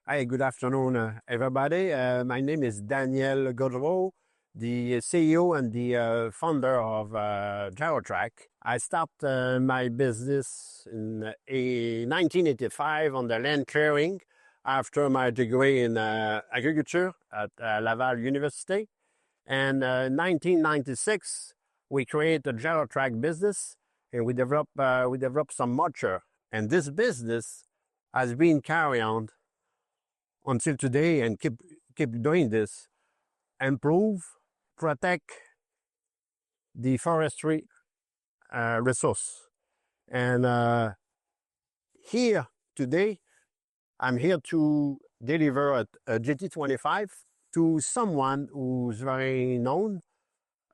Hi, good afternoon, everybody. My name is Daniel Gaudreault, the CEO and the founder of Gyro-Trac. I started my business in 1985 on the land clearing after my degree in agriculture at Laval University. And in 1996, we created a Gyro-Trac business, and we developed some mulcher. And this business has been carried on until today and keep doing this, improve, protect the forestry resource. And here today, I'm here to deliver a GT-25 to someone who's very known.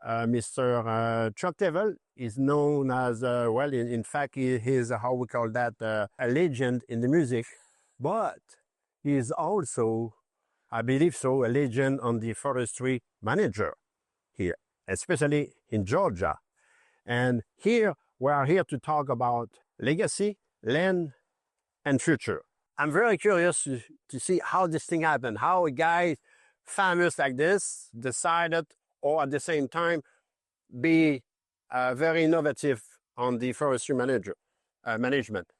Mr. Chuck Leavell is known as, well, in fact, he is, how we call that, a legend in the music. But he is also, I believe so, a legend on the forestry manager here, especially in Georgia. And here, we are here to talk about legacy, land, and future. I'm very curious to see how this thing happened, how a guy famous like this decided, or at the same time, be very innovative on the forestry management.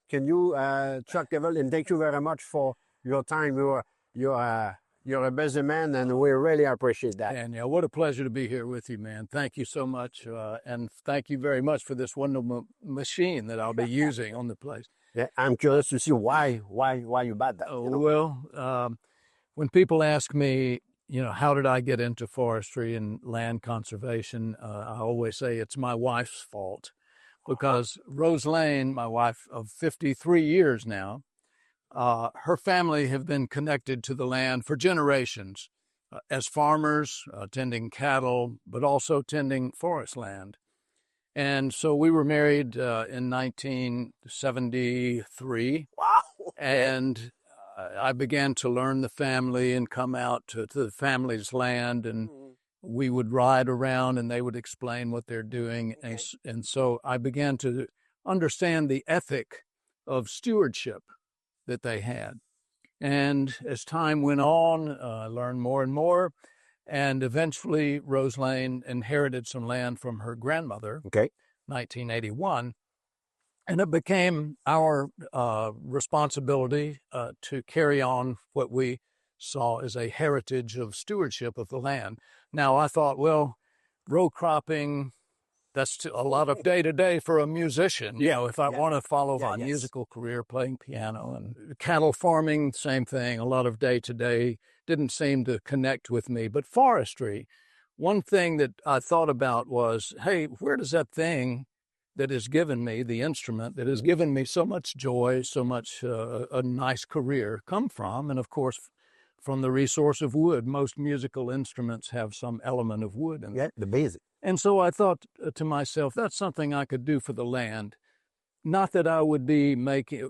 Can you, Chuck Leavell, and thank you very much for your time. You're a busy man, and we really appreciate that. Daniel, what a pleasure to be here with you, man. Thank you so much, and thank you very much for this wonderful machine that I'll be using on the place. Yeah, I'm curious to see why you bought that. You know? Well, when people ask me, how did I get into forestry and land conservation, I always say it's my wife's fault, because Rose Lane, my wife of 53 years now, her family have been connected to the land for generations as farmers, tending cattle, but also tending forest land. And so we were married in 1973. Wow. And I began to learn the family and come out to the family's land, and we would ride around and they would explain what they're doing. Okay. And so I began to understand the ethic of stewardship that they had. And as time went on, I learned more and more. And eventually, Rose Lane inherited some land from her grandmother, Okay. 1981. And it became our responsibility to carry on what we saw as a heritage of stewardship of the land. Now, I thought, well, row cropping, that's a lot of day-to-day for a musician. If I want to follow my musical career, playing piano, and cattle farming, same thing, a lot of day-to-day, didn't seem to connect with me. But forestry, one thing that I thought about was, hey, where does that thing that has given me, the instrument that has given me so much joy, so much a nice career, come from? And of course, from the resource of wood. Most musical instruments have some element of wood in them. Yeah, the basic. And so I thought to myself, that's something I could do for the land. Not that I would be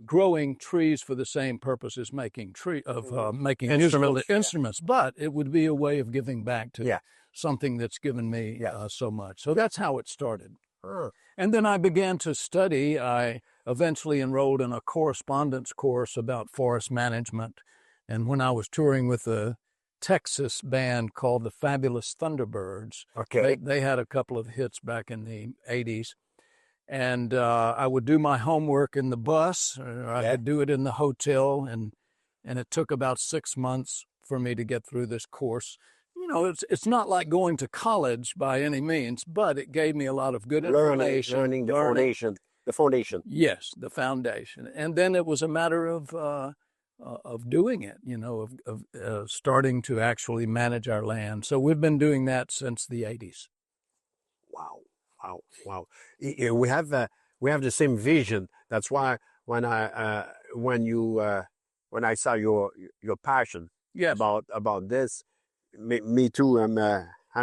growing trees for the same purpose as making musical instruments, but it would be a way of giving back to something that's given me so much. So that's how it started. And then I began to study. I eventually enrolled in a correspondence course about forest management. And when I was touring with a Texas band called the Fabulous Thunderbirds, they had a couple of hits back in the 80s. And I would do my homework in the bus, or I could do it in the hotel. And it took about 6 months for me to get through this course. It's not like going to college by any means, but it gave me a lot of good information. Learning the foundation. The foundation. Yes, the foundation. And then it was a matter of doing it, of starting to actually manage our land. So we've been doing that since the 80s. Wow. We have the same vision. That's why when I saw your passion about this, me too. I'm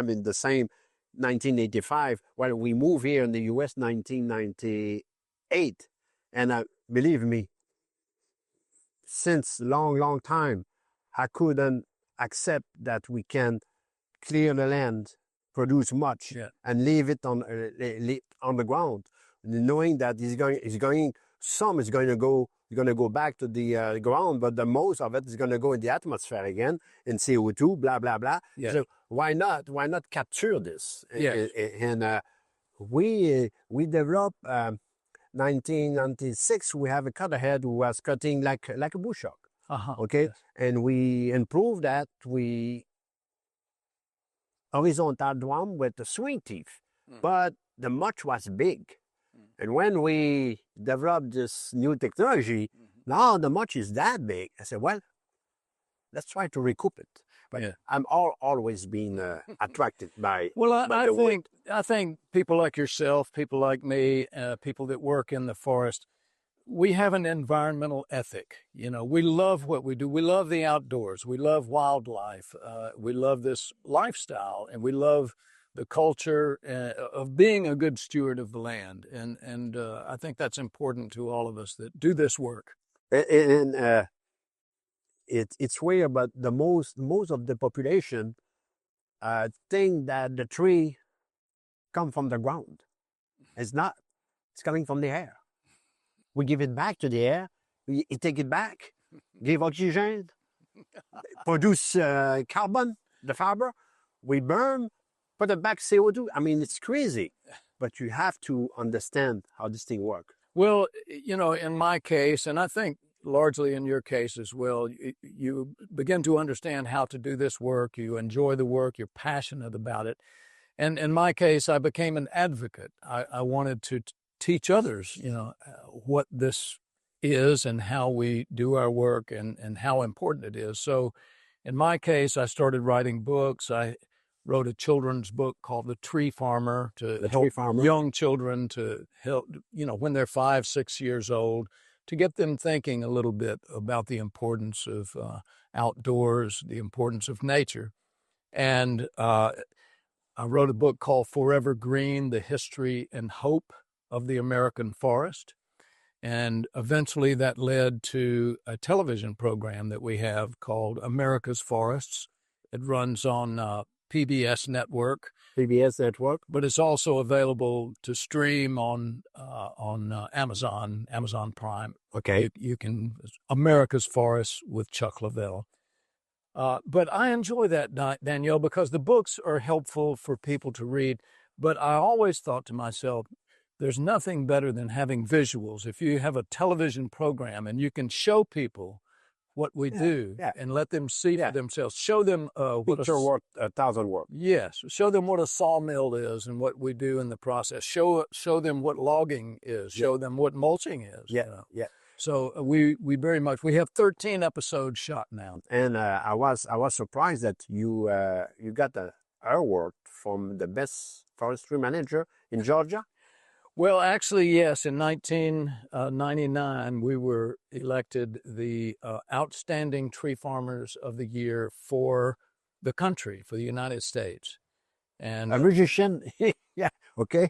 in the same 1985. Well, we moved here in the U.S. 1998, and believe me, since long time, I couldn't accept that we can clear the land, produce much, and leave it on the ground, knowing that some is going to go It's going to go back to the ground, but the most of it is going to go in the atmosphere again in CO2, blah, blah, blah. Yes. So why not? Why not capture this? Yes. And we developed 1996, we have a cutterhead who was cutting like a bush hog. Okay, yes. And we improved that. We horizontal drum with the swing teeth, but the mulch was big. And when we developed this new technology, now the mulch is that big. I said, well, let's try to recoup it. But I'm always been attracted by. Well, I think people like yourself, people like me, people that work in the forest, we have an environmental ethic. You know, we love what we do. We love the outdoors. We love wildlife. We love this lifestyle, and we love the culture of being a good steward of the land. And I think that's important to all of us that do this work. And it's weird, but the most of the population think that the tree come from the ground. It's not. It's coming from the air. We give it back to the air. We take it back, give oxygen, produce carbon, the fiber. We burn, put it back CO2. I mean, it's crazy. But you have to understand how this thing works. Well, you know, in my case, and I think largely in your case as well, you begin to understand how to do this work. You enjoy the work. You're passionate about it. And in my case, I became an advocate. I wanted to teach others, you know, what this is and how we do our work and how important it is. So in my case, I started writing books. I wrote a children's book called The Tree Farmer to help young children to help, you know, when they're 5, 6 years old, to get them thinking a little bit about the importance of outdoors, the importance of nature. And I wrote a book called Forever Green, The History and Hope of the American Forest. And eventually that led to a television program that we have called America's Forests. It runs on PBS Network. But it's also available to stream on Amazon Prime. Okay. You can, America's Forests with Chuck Leavell. But I enjoy that, Danielle, because the books are helpful for people to read. But I always thought to myself, there's nothing better than having visuals. If you have a television program and you can show people what we do and let them see for themselves, show them what worth 1,000 words. Yes, show them what a sawmill is and what we do in the process. Show them what logging is. Show them what mulching is. So we very much, we have 13 episodes shot now. And I was surprised that you got the award from the best forestry manager in Georgia. Well, actually, yes. In 1999, we were elected the Outstanding Tree Farmers of the Year for the country, for the United States. And a musician, okay.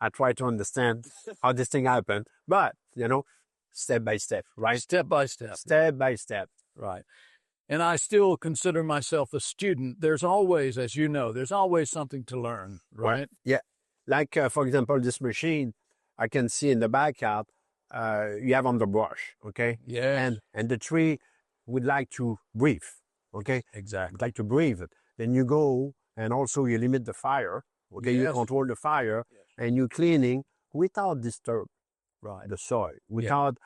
I try to understand how this thing happened, but, you know, step by step, right? Step by step. Step by step. Right. And I still consider myself a student. There's always, as you know, there's always something to learn, right? Yeah. Like, for example, this machine, I can see in the backyard, you have underbrush, okay? Yeah. And the tree would like to breathe, okay? Exactly. Would like to breathe it. Then you go, and also you limit the fire, okay? You control the fire, and you're cleaning without disturb the soil, without,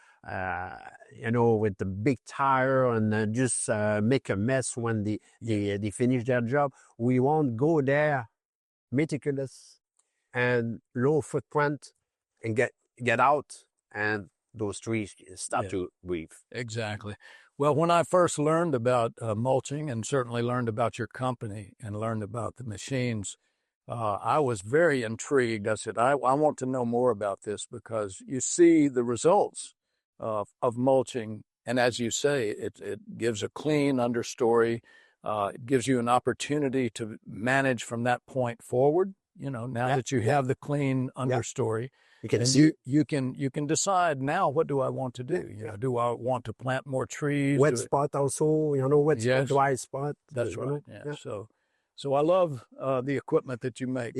you know, with the big tire and just make a mess when they finish their job. We won't go there meticulous and low footprint and get out, and those trees start to breathe. Exactly. Well, when I first learned about mulching, and certainly learned about your company and learned about the machines, I was very intrigued. I said, I want to know more about this, because you see the results of mulching. And as you say, it gives a clean understory. It gives you an opportunity to manage from that point forward. You know, now that you have the clean understory, you can decide now, what do I want to do? You know, do I want to plant more trees? Wet spot also, you know, wet spot, dry spot. That's right. So I love the equipment that you make.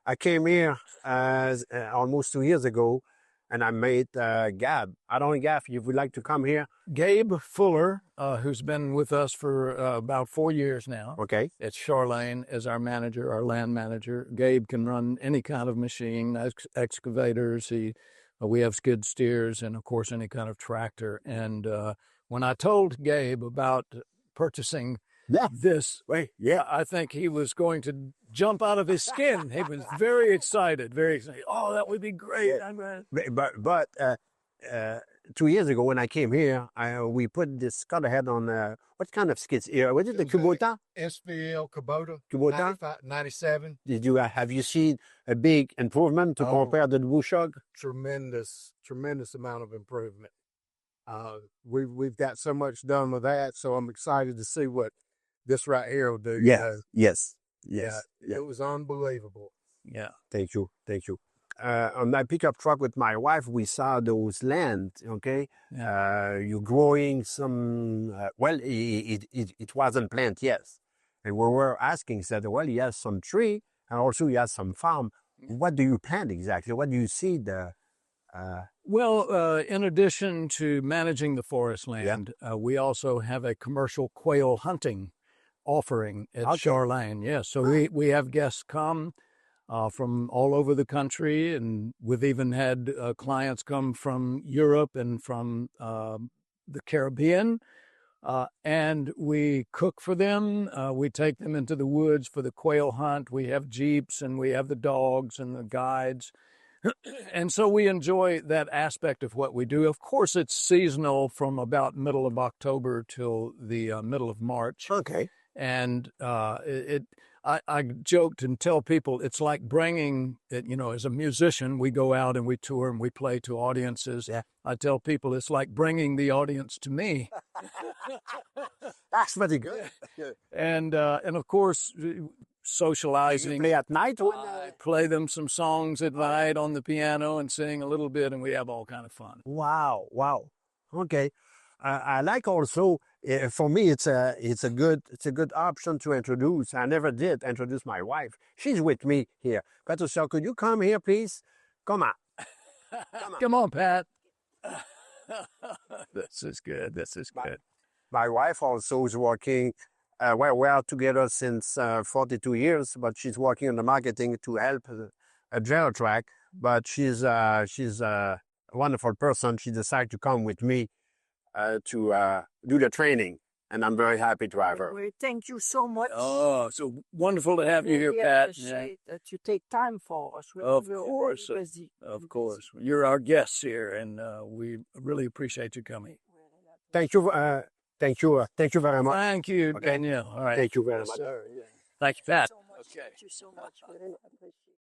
I came here almost 2 years ago, and I met Gab. I don't know, Gab, if you would like to come here. Gabe Fuller, who's been with us for about 4 years now. Okay. At Charlene as our manager, our land manager. Gabe can run any kind of machine, excavators. We have skid steers and, of course, any kind of tractor. And when I told Gabe about purchasing this, I think he was going to jump out of his skin. He was very excited, very excited. Oh, that would be great. But 2 years ago when I came here, we put this cutter head on, what kind of skids here? Was it the Kubota? SVL Kubota. 97. Have you seen a big improvement to compare to the Bushog? Tremendous amount of improvement. We've got so much done with that, so I'm excited to see what this right here will do. Yes. It was unbelievable. Yeah. Thank you. On that pickup truck with my wife, we saw those land, okay? Yeah. You're growing some, it wasn't plant, yes. And we were asking, said, well, he has some tree, and also he has some farm. What do you plant exactly? What do you see there? Well, in addition to managing the forest land, we also have a commercial quail hunting offering at Charlene. Yes, so we have guests come from all over the country, and we've even had clients come from Europe and from the Caribbean, and we cook for them. We take them into the woods for the quail hunt. We have jeeps, and we have the dogs and the guides. And so we enjoy that aspect of what we do. Of course, it's seasonal from about middle of October till the middle of March. Okay. And I joked and tell people it's like bringing it, as a musician, we go out and we tour and we play to audiences. Yeah. I tell people it's like bringing the audience to me. That's very good. And of course, socializing. You play at night? I play them some songs at night on the piano and sing a little bit, and we have all kind of fun. Wow. Okay. I like also, for me, it's a good option to introduce. I never did introduce my wife. She's with me here. Patricia, could you come here, please? Come on. Come on, Pat. This is good. My wife also is working. We are together since 42 years, but she's working on the marketing to help Gyro-Trac. But she's a wonderful person. She decided to come with me to do the training, and I'm very happy to have her. Thank you so much. Oh, so wonderful to have you here, Really Pat. appreciate that you take time for us. We're Of always course. busy. Of course. You're our guests here, and we really appreciate you coming. Thank you. Thank you very much. Thank you, Okay. Daniel. All right. Thank you very much. Sir. Thank you, Pat. Thank you so much. Really appreciate it.